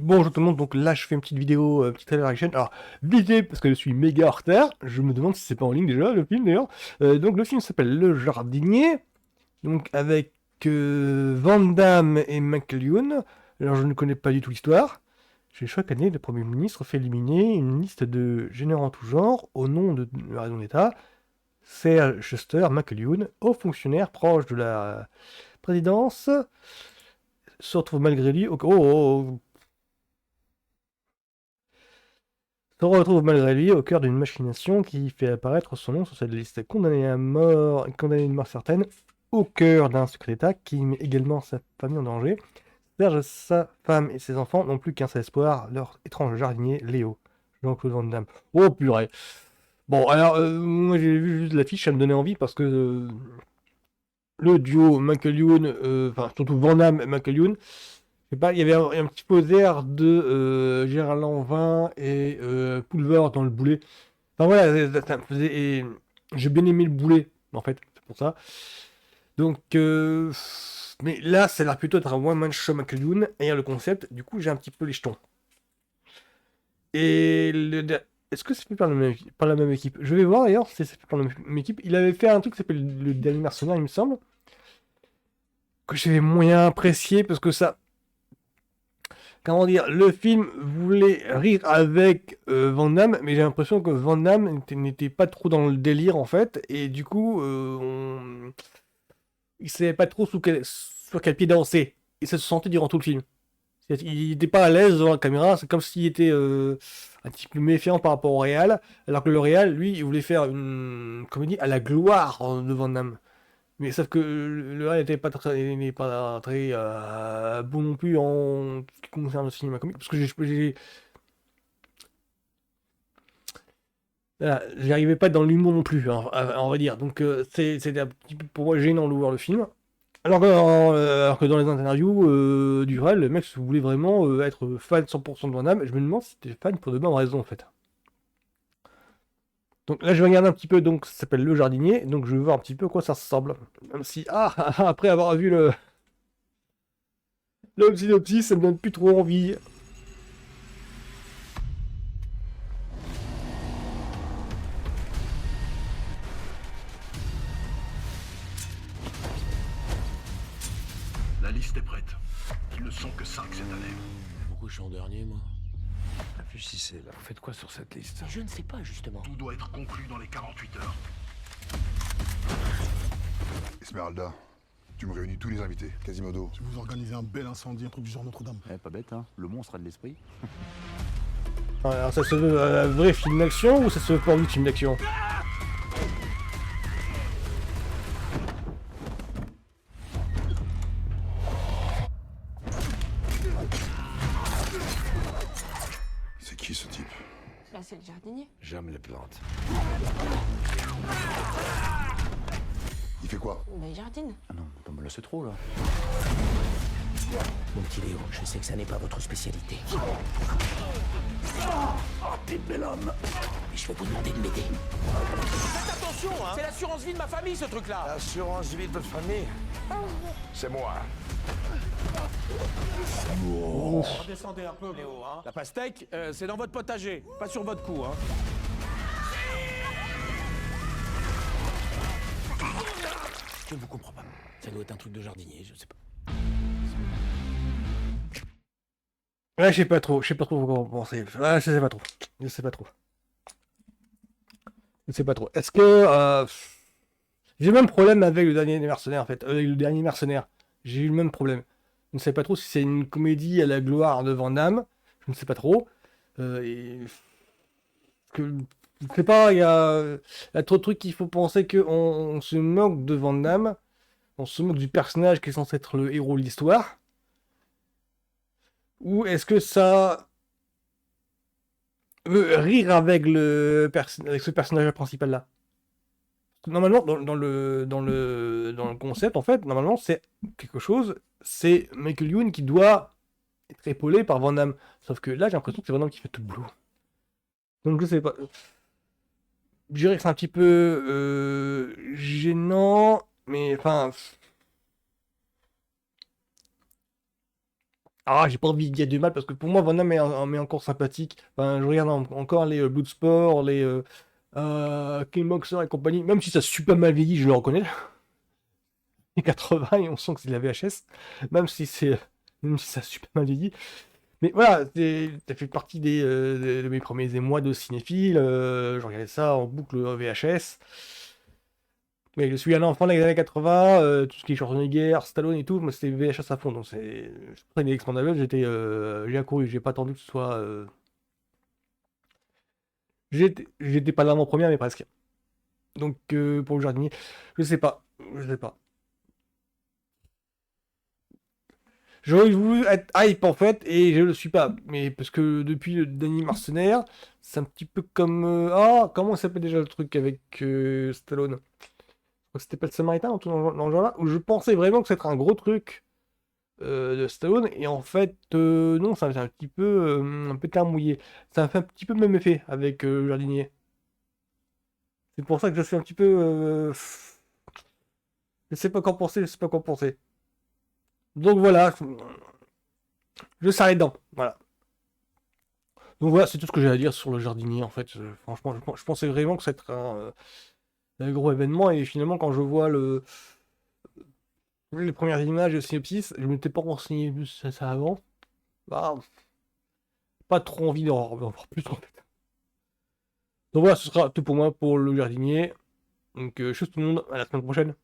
Bonjour tout le monde, donc là je fais une petite vidéo, petite trailer action. Alors, vite parce que je suis méga en retard, je me demande si c'est pas en ligne déjà le film d'ailleurs. Donc le film s'appelle Le Jardinier, donc avec Van Damme et McLeod. Alors je ne connais pas du tout l'histoire. Chaque année, le Premier ministre fait éliminer une liste de généraux en tout genre au nom de la raison d'État. Sir Chester McLeod, haut fonctionnaire proche de la présidence, se retrouve malgré lui se retrouve malgré lui au cœur d'une machination qui fait apparaître son nom sur cette liste. Condamné à mort, condamné de mort certaine, au cœur d'un secret d'État qui met également sa famille en danger. Serge, sa femme et ses enfants n'ont plus qu'un seul espoir, leur étrange jardinier, Léo. Jean-Claude Van Damme. Oh purée. Bon, alors, moi j'ai vu juste l'affiche, ça me donnait envie parce que le duo McLeod, enfin surtout Van Damme et McLeod, je sais pas, il y avait un petit peu d'air de Gérard Lanvin et Pulver dans le boulet. Enfin voilà, ça me faisait. Et j'ai bien aimé le boulet, en fait, c'est pour ça. Donc, mais là, ça a l'air plutôt d'être un one-man show McLeod, et le concept, du coup, j'ai un petit peu les jetons. Et est-ce que c'est fait par la même équipe? Je vais voir d'ailleurs si c'est fait par la même équipe. Il avait fait un truc qui s'appelle Le Dernier Mercenaire, il me semble, que j'avais moyen apprécié parce que ça. Comment dire, le film voulait rire avec Van Damme, mais j'ai l'impression que Van Damme n'était pas trop dans le délire en fait, et du coup, il savait pas trop sur quel pied danser, et ça se sentait durant tout le film. Il n'était pas à l'aise devant la caméra, c'est comme s'il était un petit peu méfiant par rapport au réal, alors que le réal, lui, il voulait faire une comédie à la gloire de Van Damme. Mais sauf que le réal n'est pas très bon non plus en ce qui concerne le cinéma comique, parce que voilà, j'arrivais pas dans l'humour non plus, hein, on va dire. Donc c'était un petit peu pour moi gênant de voir le film. Alors que dans les interviews du réal, le mec se voulait vraiment être fan 100% de Van Damme. Je me demande si c'était fan pour de bonnes raisons en fait. Donc là je vais regarder un petit peu, donc ça s'appelle Le Jardinier, donc je vais voir un petit peu à quoi ça ressemble. Même si, après avoir vu le synopsis, ça me donne plus trop envie. La liste est prête. Ils ne sont que 5 cette année. Pourquoi je suis en dernier, moi? Réfléchissez, là. Vous faites quoi sur cette liste? Je ne sais pas, justement. Tout doit être conclu dans les 48 heures. Esmeralda, tu me réunis tous les invités. Quasimodo. Si vous organisez un bel incendie, un truc du genre Notre-Dame. Pas bête, hein. Le monstre a de l'esprit. Alors ça se veut un vrai film d'action ou ça se veut pas envie de film d'action? C'est qui ce type? Là, c'est le jardinier. J'aime les plantes. Il fait quoi? Bah, il jardine. Ah non, attends, mais là c'est trop là. Mon petit Léo, je sais que ça n'est pas votre spécialité. Oh, t'es bel homme. Mais je vais vous demander de m'aider. Faites attention, hein. C'est l'assurance vie de ma famille, ce truc-là. L'assurance vie de votre famille? C'est moi. Redescendez un peu, Léo, hein. La pastèque, c'est dans votre potager, pas sur votre cou, hein. Je ne vous comprends pas. Ça doit être un truc de jardinier, je sais pas. Ouais, je sais pas trop comment penser. Ouais, je sais pas trop. Je sais pas trop. Je sais pas trop. Est-ce que j'ai le même problème avec le dernier mercenaire en fait. Le dernier mercenaire. J'ai eu le même problème. Je ne sais pas trop si c'est une comédie à la gloire de Van Damme. Je ne sais pas trop. Que je sais pas, il y a trop de trucs qu'il faut penser on se moque de Van Damme. On se moque du personnage qui est censé être le héros de l'histoire. Ou est-ce que ça veut rire avec avec ce personnage principal là? Normalement, dans le concept, en fait, normalement, c'est quelque chose, c'est Michael Youn qui doit être épaulé par Van Damme. Sauf que là, j'ai l'impression que c'est Van Damme qui fait tout le boulot. Donc, je sais pas. Je dirais que c'est un petit peu gênant, mais enfin. Ah, j'ai pas envie de dire du mal parce que pour moi, Van Damme est encore sympathique. Enfin, je regarde encore les Bloodsport, les Kickboxer et compagnie. Même si ça a super mal vieilli, je le reconnais. Les 80 et on sent que c'est de la VHS. Même si c'est, même si ça a super mal vieilli. Mais voilà, ça fait partie de mes premiers émois de cinéphile. Je regardais ça en boucle VHS. Mais je suis un enfant des années 80, tout ce qui est Schwarzenegger, Stallone et tout, moi c'était VHS à fond. Donc c'est pour ça que les Expendables, j'ai accouru, j'ai pas attendu que ce soit. J'étais pas là en première, mais presque. Donc pour le jardinier, je sais pas. Je sais pas. J'aurais voulu être hype en fait, et je le suis pas. Mais parce que depuis le dernier Mercenaire, c'est un petit peu comme. Ah, comment s'appelle déjà le truc avec Stallone? Je crois que c'était pas le Samaritain, tout dans le genre-là, où je pensais vraiment que c'était un gros truc de Stallone, et en fait, non, ça me fait un pétard mouillé. Ça me fait un petit peu le même effet avec Jardinier. C'est pour ça que je suis un petit peu. Je sais pas quoi penser, je sais pas quoi penser. Donc voilà, je serre les dents. Voilà. Donc voilà, c'est tout ce que j'ai à dire sur le jardinier en fait. Franchement, je pensais vraiment que c'était un gros événement et finalement quand je vois les premières images de synopsis, je m'étais pas renseigné plus sur ça avant. Bah, pas trop envie d'en voir plus en fait. Donc voilà, ce sera tout pour moi pour le jardinier. Donc, chose tout le monde, à la semaine prochaine.